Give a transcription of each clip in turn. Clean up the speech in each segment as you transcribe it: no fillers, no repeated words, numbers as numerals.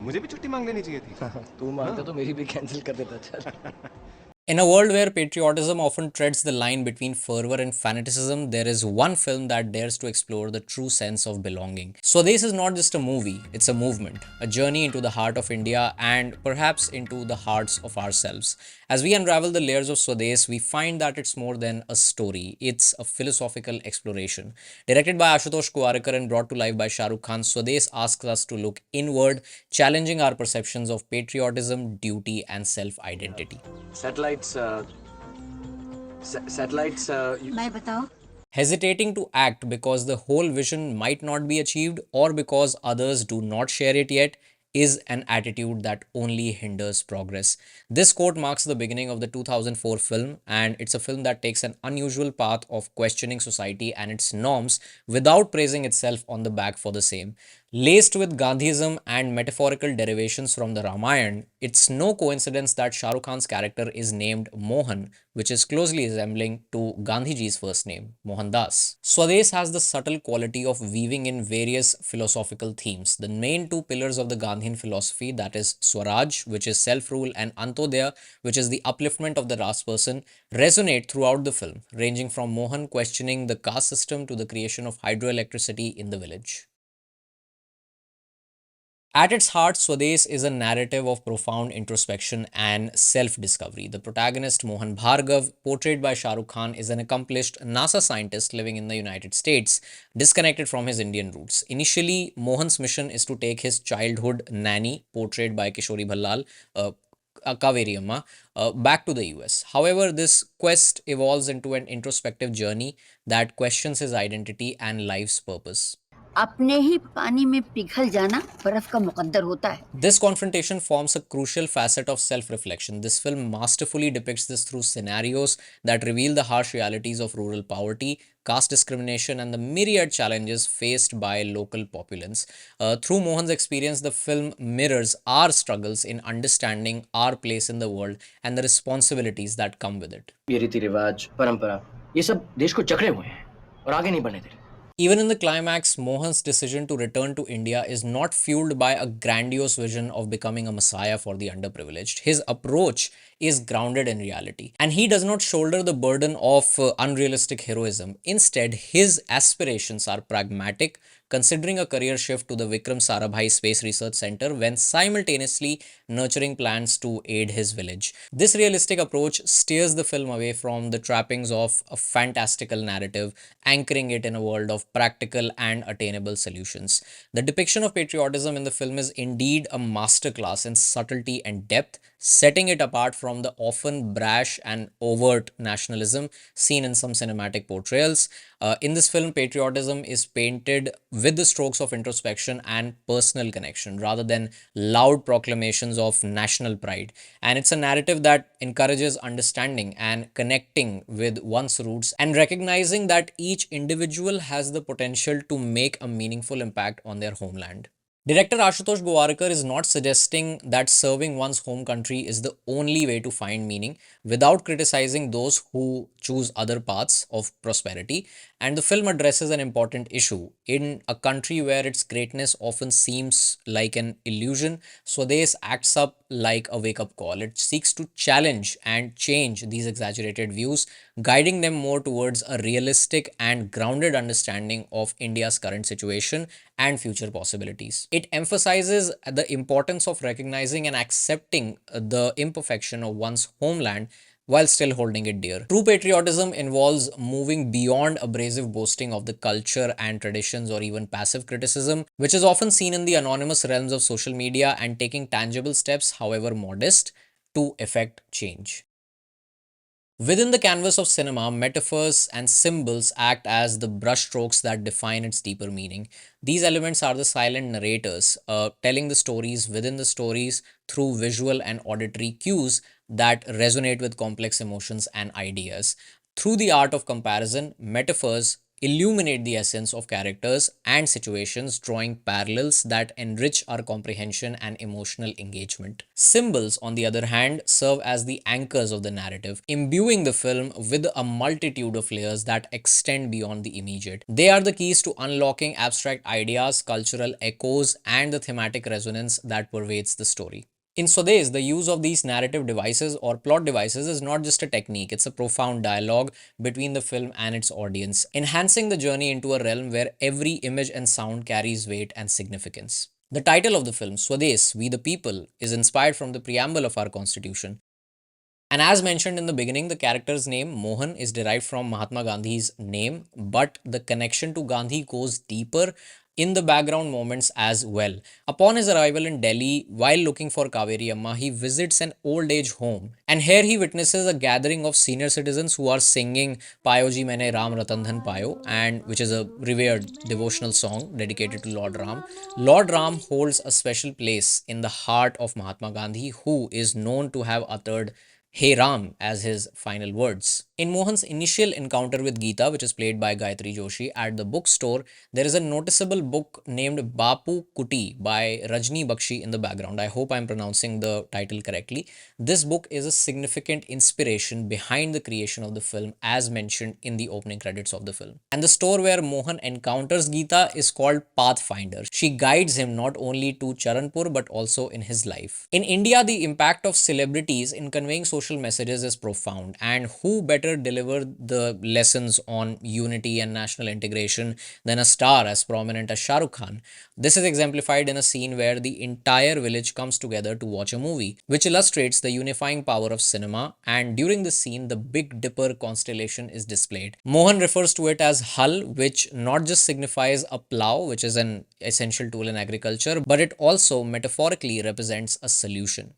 मुझे भी छुट्टी मांग लेनी चाहिए थी। तू मांगता तो मेरी भी कैंसिल कर देता। चल। In a world where patriotism often treads the line between fervor and fanaticism, there is one film that dares to explore the true sense of belonging. Swades is not just a movie, it's a movement, a journey into the heart of India and perhaps into the hearts of ourselves. As we unravel the layers of Swades, we find that it's more than a story, it's a philosophical exploration. Directed by Ashutosh Gowariker and brought to life by Shah Rukh Khan, Swades asks us to look inward, challenging our perceptions of patriotism, duty, and self identity. Satellites, satellites. मैं बताओ Hesitating to act because the whole vision might not be achieved or because others do not share it yet is an attitude that only hinders progress. This quote marks the beginning of the 2004 film, and it's a film that takes an unusual path of questioning society and its norms without praising itself on the back for the same. Laced with Gandhism and metaphorical derivations from the Ramayana, it's no coincidence that Shah Rukh Khan's character is named Mohan, which is closely resembling to Gandhiji's first name, Mohandas. Swades has the subtle quality of weaving in various philosophical themes. The main two pillars of the Gandhian philosophy, that is Swaraj, which is self-rule, and Antodaya, which is the upliftment of the last person, resonate throughout the film, ranging from Mohan questioning the caste system to the creation of hydroelectricity in the village. At its heart, Swades is a narrative of profound introspection and self-discovery. The protagonist, Mohan Bhargav, portrayed by Shah Rukh Khan, is an accomplished NASA scientist living in the United States, disconnected from his Indian roots. Initially, Mohan's mission is to take his childhood nanny, portrayed by Kishori Bhallal, Kaveri Amma, back to the US. However, this quest evolves into an introspective journey that questions his identity and life's purpose. अपने ही पानी में पिघल जाना बर्फ का मुकद्दर होता है This confrontation forms a crucial facet of self reflection. This film masterfully depicts this through scenarios that reveal the harsh realities of rural poverty, caste discrimination, and the myriad challenges faced by local populace. Through Mohan's experience, the film mirrors our struggles in understanding our place in the world and the responsibilities that come with it. ये रीति रिवाज, परंपरा, ये सब देश को जकड़े हुए हैं और आगे नहीं बढ़ने दे रहे। Even in the climax, Mohan's decision to return to India is not fueled by a grandiose vision of becoming a messiah for the underprivileged. His approach is grounded in reality, and he does not shoulder the burden of unrealistic heroism. Instead, his aspirations are pragmatic, considering a career shift to the Vikram Sarabhai Space Research Center when simultaneously nurturing plans to aid his village. This realistic approach steers the film away from the trappings of a fantastical narrative, anchoring it in a world of practical and attainable solutions. The depiction of patriotism in the film is indeed a masterclass in subtlety and depth, setting it apart from the often brash and overt nationalism seen in some cinematic portrayals. In this film, patriotism is painted with the strokes of introspection and personal connection rather than loud proclamations of national pride. And it's a narrative that encourages understanding and connecting with one's roots and recognizing that each individual has the potential to make a meaningful impact on their homeland. Director Ashutosh Gowariker is not suggesting that serving one's home country is the only way to find meaning without criticizing those who choose other paths of prosperity. And the film addresses an important issue. In a country where its greatness often seems like an illusion, Swades acts up like a wake up call. It seeks to challenge and change these exaggerated views, guiding them more towards a realistic and grounded understanding of India's current situation and future possibilities. It emphasizes the importance of recognizing and accepting the imperfection of one's homeland while still holding it dear. True patriotism involves moving beyond abrasive boasting of the culture and traditions or even passive criticism, which is often seen in the anonymous realms of social media, and taking tangible steps, however modest, to effect change. Within the canvas of cinema, metaphors and symbols act as the brushstrokes that define its deeper meaning. These elements are the silent narrators, telling the stories within the stories through visual and auditory cues that resonate with complex emotions and ideas. Through the art of comparison, metaphors illuminate the essence of characters and situations, drawing parallels that enrich our comprehension and emotional engagement. Symbols, on the other hand, serve as the anchors of the narrative, imbuing the film with a multitude of layers that extend beyond the immediate. They are the keys to unlocking abstract ideas, cultural echoes, and the thematic resonance that pervades the story. In Swades, the use of these narrative devices or plot devices is not just a technique, it's a profound dialogue between the film and its audience, enhancing the journey into a realm where every image and sound carries weight and significance. The title of the film, Swades, We the People, is inspired from the preamble of our constitution. And as mentioned in the beginning, the character's name, Mohan, is derived from Mahatma Gandhi's name, but the connection to Gandhi goes deeper in the background moments as well. Upon his arrival in Delhi, while looking for Kaveri Amma, he visits an old age home. And here he witnesses a gathering of senior citizens who are singing Payo Ji Maine Ram Ratan Dhan Payo, and which is a revered devotional song dedicated to Lord Ram. Lord Ram holds a special place in the heart of Mahatma Gandhi, who is known to have uttered Hey Ram as his final words. In Mohan's initial encounter with Geeta, which is played by Gayatri Joshi, at the bookstore, there is a noticeable book named Bapu Kuti by Rajni Bakshi in the background. I hope I'm pronouncing the title correctly. This book is a significant inspiration behind the creation of the film, as mentioned in the opening credits of the film. And the store where Mohan encounters Geeta is called Pathfinder. She guides him not only to Charanpur but also in his life. In India, the impact of celebrities in conveying social messages is profound, and who better deliver the lessons on unity and national integration than a star as prominent as Shah Rukh Khan. This is exemplified in a scene where the entire village comes together to watch a movie, which illustrates the unifying power of cinema, and during the scene, the Big Dipper constellation is displayed. Mohan refers to it as Hal, which not just signifies a plow, which is an essential tool in agriculture, but it also metaphorically represents a solution.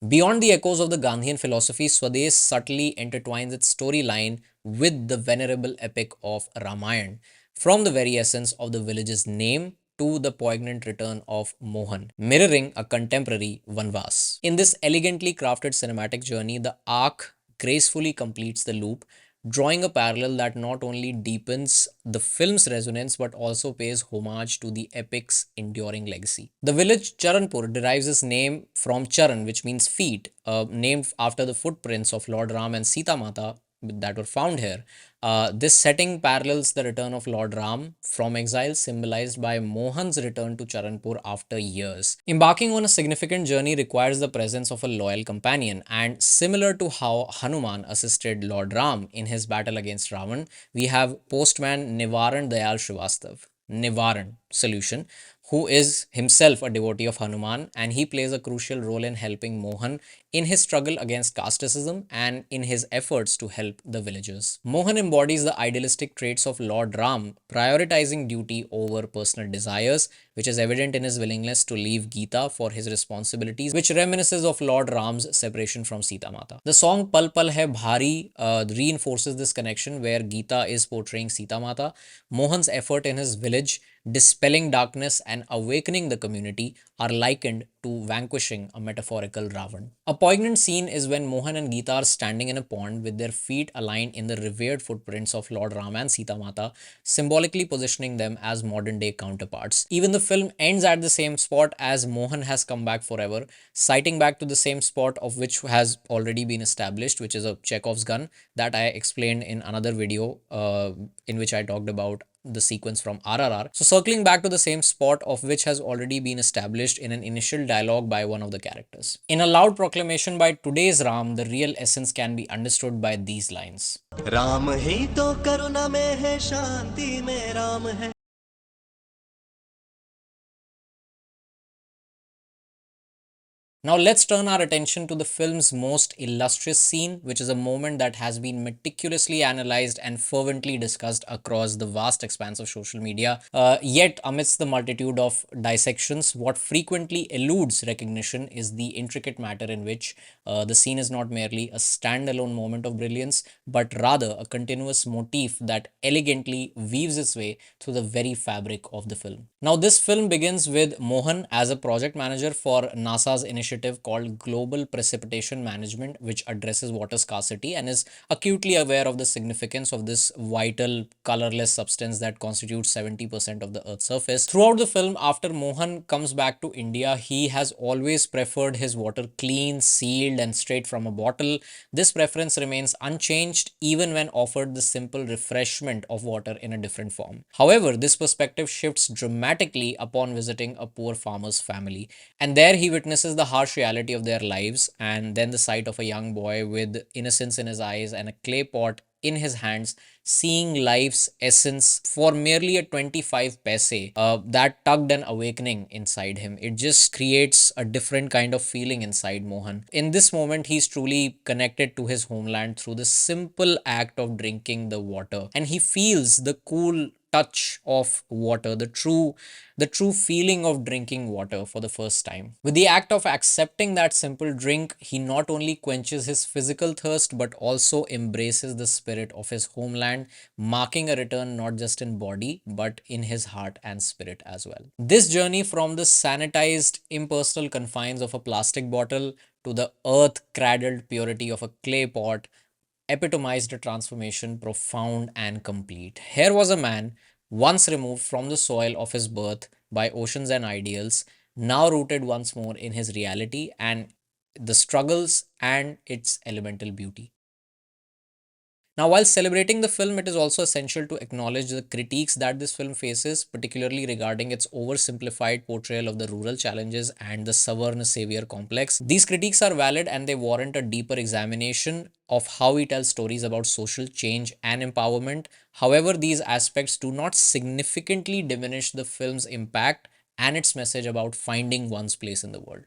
Beyond the echoes of the Gandhian philosophy, Swades subtly intertwines its storyline with the venerable epic of Ramayan, from the very essence of the village's name to the poignant return of Mohan, mirroring a contemporary Vanvas. In this elegantly crafted cinematic journey, the arc gracefully completes the loop, drawing a parallel that not only deepens the film's resonance but also pays homage to the epic's enduring legacy. The village Charanpur derives its name from Charan, which means feet, named after the footprints of Lord Ram and Sita Mata that were found here. This setting parallels the return of Lord Ram from exile, symbolized by Mohan's return to Charanpur after years. Embarking on a significant journey requires the presence of a loyal companion, and similar to how Hanuman assisted Lord Ram in his battle against Ravan, we have postman Nivaran Dayal Srivastav. Nivaran solution, who is himself a devotee of Hanuman, and he plays a crucial role in helping Mohan in his struggle against casteism and in his efforts to help the villagers. Mohan embodies the idealistic traits of Lord Ram, prioritizing duty over personal desires, which is evident in his willingness to leave Geeta for his responsibilities, which reminisces of Lord Ram's separation from Sita Mata. The song Pal Pal Hai Bhari reinforces this connection, where Geeta is portraying Sita Mata. Mohan's effort in his village, dispelling darkness and awakening the community, are likened to vanquishing a metaphorical Ravan. A poignant scene is when Mohan and Geeta are standing in a pond with their feet aligned in the revered footprints of Lord Rama and Sita Mata, symbolically positioning them as modern day counterparts. Even the film ends at the same spot as Mohan has come back forever, citing back to the same spot of which has already been established, which is a Chekhov's gun that I explained in another video in which I talked about the sequence from RRR. So circling back to the same spot of which has already been established in an initial dialogue by one of the characters. In a loud proclamation by today's Ram, the real essence can be understood by these lines. Ram hi to karuna mein hai, shanti mein Ram hai. Now let's turn our attention to the film's most illustrious scene, which is a moment that has been meticulously analyzed and fervently discussed across the vast expanse of social media. Yet, amidst the multitude of dissections, what frequently eludes recognition is the intricate matter in which the scene is not merely a standalone moment of brilliance, but rather a continuous motif that elegantly weaves its way through the very fabric of the film. Now, this film begins with Mohan as a project manager for NASA's initiative called Global Precipitation Management, which addresses water scarcity and is acutely aware of the significance of this vital, colorless substance that constitutes 70% of the Earth's surface. Throughout the film, after Mohan comes back to India, he has always preferred his water clean, sealed, and straight from a bottle. This preference remains unchanged even when offered the simple refreshment of water in a different form. However, this perspective shifts dramatically upon visiting a poor farmer's family, and there he witnesses the harsh reality of their lives, and then the sight of a young boy with innocence in his eyes and a clay pot in his hands, seeing life's essence for merely a 25 paise, that tugged an awakening inside him. It just creates a different kind of feeling inside Mohan. In this moment, he's truly connected to his homeland through the simple act of drinking the water, and he feels the cool touch of water, the true feeling of drinking water for the first time. With the act of accepting that simple drink, he not only quenches his physical thirst but also embraces the spirit of his homeland, marking a return not just in body but in his heart and spirit as well. This journey from the sanitized, impersonal confines of a plastic bottle to the earth cradled purity of a clay pot epitomized a transformation profound and complete. Here was a man once removed from the soil of his birth by oceans and ideals, now rooted once more in his reality and the struggles and its elemental beauty. Now, while celebrating the film, it is also essential to acknowledge the critiques that this film faces, particularly regarding its oversimplified portrayal of the rural challenges and the Savarna savior complex. These critiques are valid and they warrant a deeper examination of how he tells stories about social change and empowerment. However, these aspects do not significantly diminish the film's impact and its message about finding one's place in the world.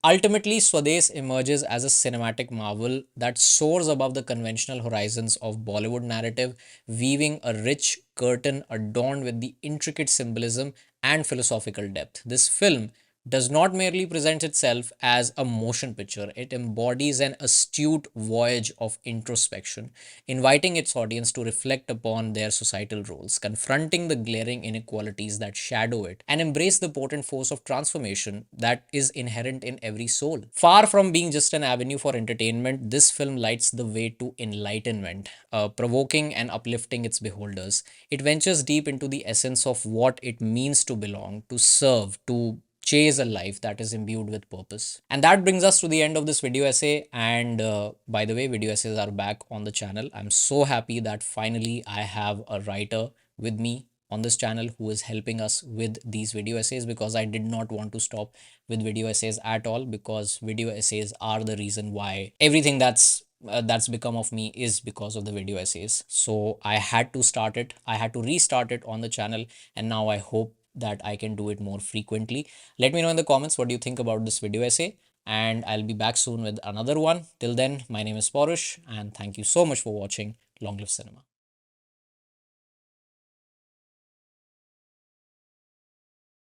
Ultimately, Swades emerges as a cinematic marvel that soars above the conventional horizons of Bollywood narrative, weaving a rich curtain adorned with the intricate symbolism and philosophical depth. This film does not merely present itself as a motion picture, it embodies an astute voyage of introspection, inviting its audience to reflect upon their societal roles, confronting the glaring inequalities that shadow it, and embrace the potent force of transformation that is inherent in every soul. Far from being just an avenue for entertainment, this film lights the way to enlightenment, provoking and uplifting its beholders. It ventures deep into the essence of what it means to belong, to serve, to chase a life that is imbued with purpose. And that brings us to the end of this video essay. And by the way, video essays are back on the channel. I'm so happy that finally I have a writer with me on this channel who is helping us with these video essays, because I did not want to stop with video essays at all, because video essays are the reason why everything that's become of me is because of the video essays. So I had to start it. I had to restart it on the channel, and now I hope that I can do it more frequently. Let me know in the comments what do you think about this video essay, and I'll be back soon with another one. Till then, my name is Porush, and thank you so much for watching. Long live cinema.